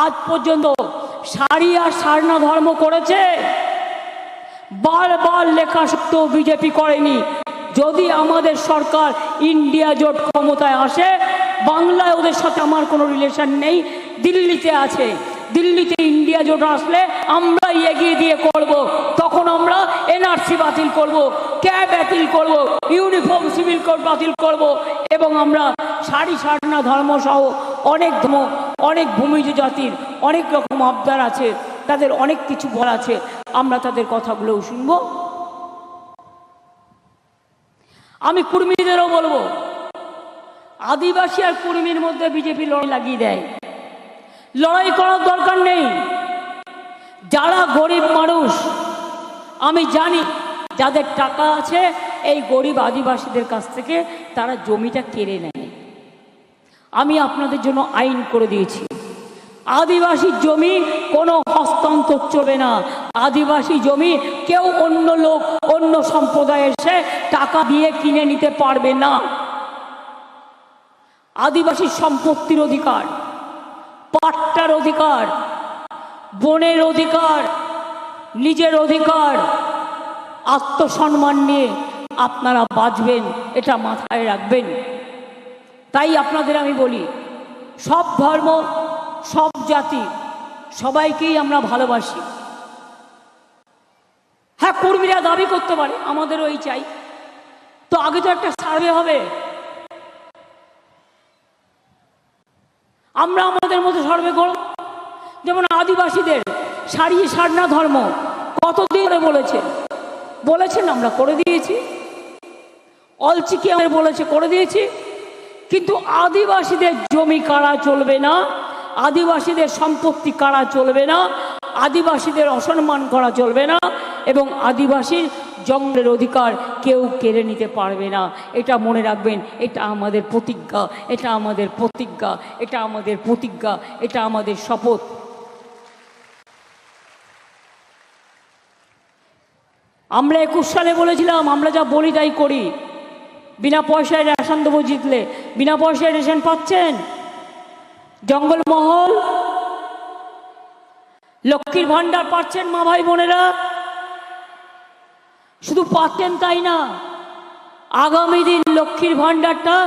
আজ পর্যন্ত সারি আর সারনা ধর্ম করেছে? বারবার লেখা সত্ত্বেও বিজেপি করেনি। যদি আমাদের সরকার ইন্ডিয়া জোট ক্ষমতায় আসে, বাংলায় ওদের সাথে আমার কোনো রিলেশন নেই, দিল্লিতে আছে। দিল্লিতে ইন্ডিয়া জোট আসলে আমরা এগিয়ে দিয়ে করব। তখন আমরা এনআরসি বাতিল করব, ক্যাব বাতিল করব, ইউনিফর্ম সিভিল কোড বাতিল করব, এবং আমরা সারি সারনা ধর্ম সহ অনেক ধর্ম, অনেক ভূমিজ জাতির অনেক রকম আবদার আছে, তাদের অনেক কিছু বলা আছে, আমরা তাদের কথাগুলোও শুনব। আমি কুর্মীদেরও বলবো, আদিবাসী আর কুর্মীর মধ্যে বিজেপি লড়াই লাগিয়ে দেয়। লড়াই করার দরকার নেই। যারা গরিব মানুষ, আমি জানি যাদের টাকা আছে, এই গরিব আদিবাসীদের কাছ থেকে তারা জমিটা কেড়ে নেয়। আমি আপনাদের জন্য আইন করে দিয়েছি, আদিবাসী জমি কোনো হস্তান্তর চলবে না। আদিবাসী জমি কেউ অন্য লোক, অন্য সম্প্রদায় এসে টাকা দিয়ে কিনে নিতে পারবে না। আদিবাসী সম্পত্তির অধিকার, পাট্টার অধিকার, বনের অধিকার, নিজের অধিকার, আত্মসম্মান নিয়ে আপনারা বাঁচবেন, এটা মাথায় রাখবেন। তাই আপনাদের আমি বলি, সব ধর্ম, সব জাতি, সবাইকেই আমরা ভালোবাসি। হ্যাঁ, কর্মীরা দাবি করতে পারে আমাদেরও এই চাই, তো আগে তো একটা সার্ভে হবে। আমরা আমাদের মতো সার্ভে করব। যেমন আদিবাসীদের সারি সারনা ধর্ম কতদিন ধরে বলেছেন, আমরা করে দিয়েছি। অলচিকি আমাদের বলেছে, করে দিয়েছি। কিন্তু আদিবাসীদের জমি কাড়া চলবে না, আদিবাসীদের সম্পত্তি কাড়া চলবে না, আদিবাসীদের অসম্মান করা চলবে না, এবং আদিবাসীর জঙ্গলের অধিকার কেউ কেড়ে নিতে পারবে না। এটা মনে রাখবেন, এটা আমাদের প্রতিজ্ঞা, এটা আমাদের প্রতিজ্ঞা, এটা আমাদের প্রতিজ্ঞা, এটা আমাদের শপথ। আমরা 21 সালে বলেছিলাম আমরা যা বলি তাই করি। বিনা পয়সায় রেশন দেবো জিতলে। বিনা পয়সায় রেশন পাচ্ছেন? জঙ্গলমহল, লক্ষ্মীর ভান্ডার পাচ্ছেন মা ভাই বোনেরা? শুধু পাচ্ছেন তাই না, আগামী দিন লক্ষ্মীর ভান্ডারটা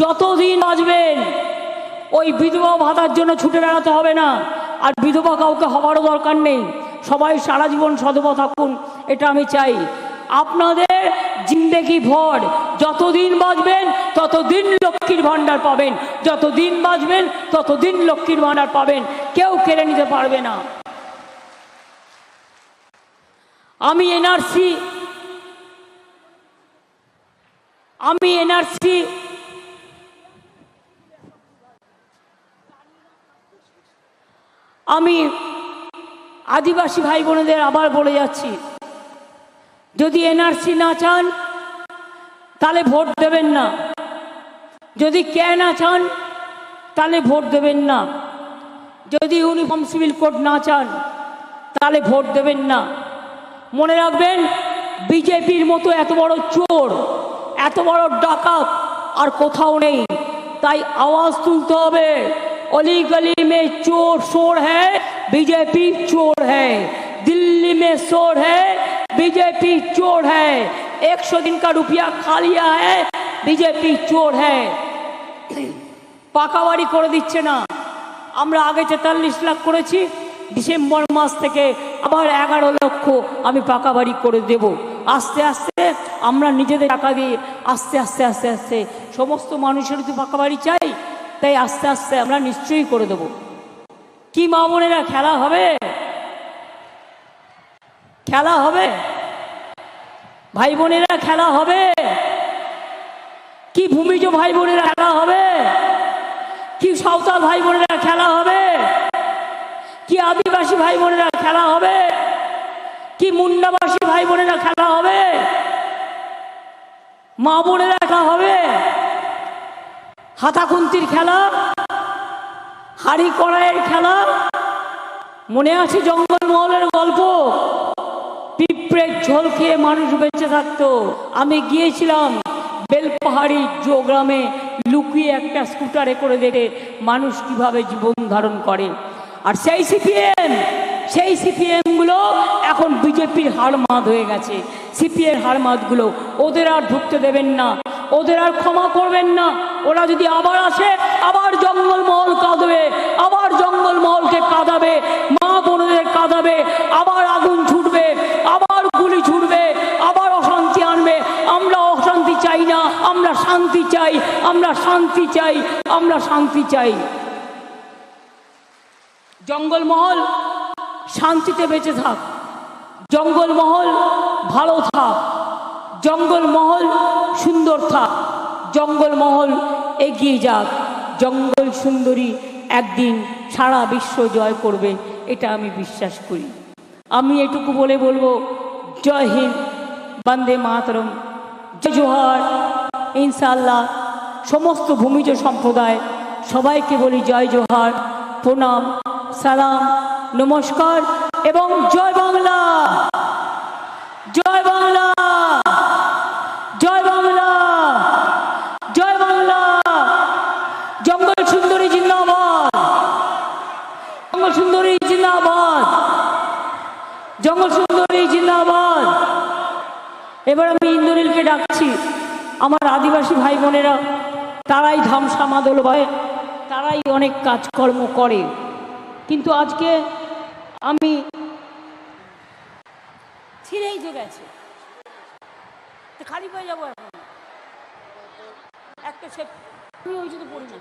যতদিন বাঁচবেন ওই বিধবা ভাতার জন্য ছুটে বেড়াতে হবে না। আর বিধবা কাউকে হবারও দরকার নেই, সবাই সারা জীবন সধবা থাকুন, এটা আমি চাই। আপনাদের জিন্দেগি ভর যতদিন বাঁচবেন ততদিন লক্ষ্মীর ভান্ডার পাবেন, যতদিন বাঁচবেন ততদিন লক্ষ্মীর ভান্ডার পাবেন, কেউ কেড়ে নিতে পারবে না। আমি এনআরসি আমি আদিবাসী ভাই বোনেদের আবার বলে যাচ্ছি, যদি এনআরসি না চান তাহলে ভোট দেবেন না। যদি কে না চান তাহলে ভোট দেবেন না। যদি ইউনিফর্ম সিভিল কোড না চান তাহলে ভোট দেবেন না। মনে রাখবেন, বিজেপির মতো এত বড় চোর, এত বড় ডাকাত আর কোথাও নেই। তাই আওয়াজ তুলতে হবে, অলি গলি में चोर शोर है, बीजेपी चोर है। दिल्ली में शोर है, बीजेपी चोर है। 100 दिन का रुपया खा लिया है, बीजेपी चोर है। পাকা বাড়ি করে দিচ্ছে না। আমরা আগে 43 লাখ করেছি, ডিসেম্বর মাস থেকে আবার 11 লক্ষ আমি পাকা বাড়ি করে দেব। আস্তে আস্তে আমরা নিজেদের টাকা দিয়ে আস্তে আস্তে আস্তে আস্তে সমস্ত মানুষের তো পাকা বাড়ি চাই, তাই আস্তে আস্তে আমরা নিশ্চয়ই করে দেব। কি মা বোনেরা, খেলা হবে? খেলা হবে ভাই বোনেরা, খেলা হবে কি? ভূমিজ ভাই বোনেরা খেলা হবে কি? সাঁওতাল ভাই বোনেরা খেলা হবে কি? আদিবাসী ভাই বোনেরা খেলা হবে কি? মুন্ডাবাসী ভাই বোনেরা খেলা হবে? মা বোনেরা খেলা হবে? হাতাখুন্তির খেলা, হাড়ি কড়াইয়ের খেলা? মনে আছে জঙ্গলমহলের গল্প? পিঁপড়ের ঝোল খেয়ে মানুষ বেঁচে থাকতো। আমি গিয়েছিলাম বেলপাহাড়ি গ্রামে, লুকিয়ে একটা স্কুটারে করে দেখে মানুষ কিভাবে জীবন ধারণ করে। আর সেই সিপিএম গুলো এখন বিজেপির হাড়মাদ হয়ে গেছে। সিপিএর হাড়মাদগুলো ওদের আর ঢুকতে দেবেন না, ওদের আর ক্ষমা করবেন না। ওরা যদি আবার আসে, আবার জঙ্গলমহল কাঁদবে, আবার জঙ্গলমহলকে কাঁদাবে, মা বোনদের কাঁদাবে, আবার আগুন ছুটবে, আবার গুলি ছুটবে, আবার অশান্তি আনবে। আমরা অশান্তি চাই না, আমরা শান্তি চাই, আমরা শান্তি চাই, আমরা শান্তি চাই। জঙ্গলমহল শান্তিতে বেঁচে থাক, জঙ্গলমহল ভালো থাক, জঙ্গলমহল সুন্দর থাক, জঙ্গলমহল এগিয়ে যাক। জঙ্গল সুন্দরী একদিন সারা বিশ্ব জয় করবে, এটা আমি বিশ্বাস করি। আমি এটুকু বলে বলবো, জয় হিন্দ, বন্দে মাতরম, জয় জোহার। ইনশাআল্লাহ সমস্ত ভূমিজ সম্প্রদায় সবাইকে বলি জয় জোহার, প্রণাম, সালাম, নমস্কার এবং জয় বাংলা, জয় বাংলা, জয় বাংলা, জয় বাংলা। জঙ্গল সুন্দরী জিন্দাবাদ, জঙ্গল সুন্দরী জিন্দাবাদ, জঙ্গল সুন্দরী জিন্দাবাদ। এবার আমি ইন্দ্রনীলকে ডাকছি। আমার আদিবাসী ভাই বোনেরা তারাই ধামসা মাদল ভাই, তারাই অনেক কাজকর্ম করে, কিন্তু আজকে আমি ছিঁড়েই তো গেছে, খালি পেয়ে যাবো এখন একটা সে আমি ওই জন্য পড়ি না।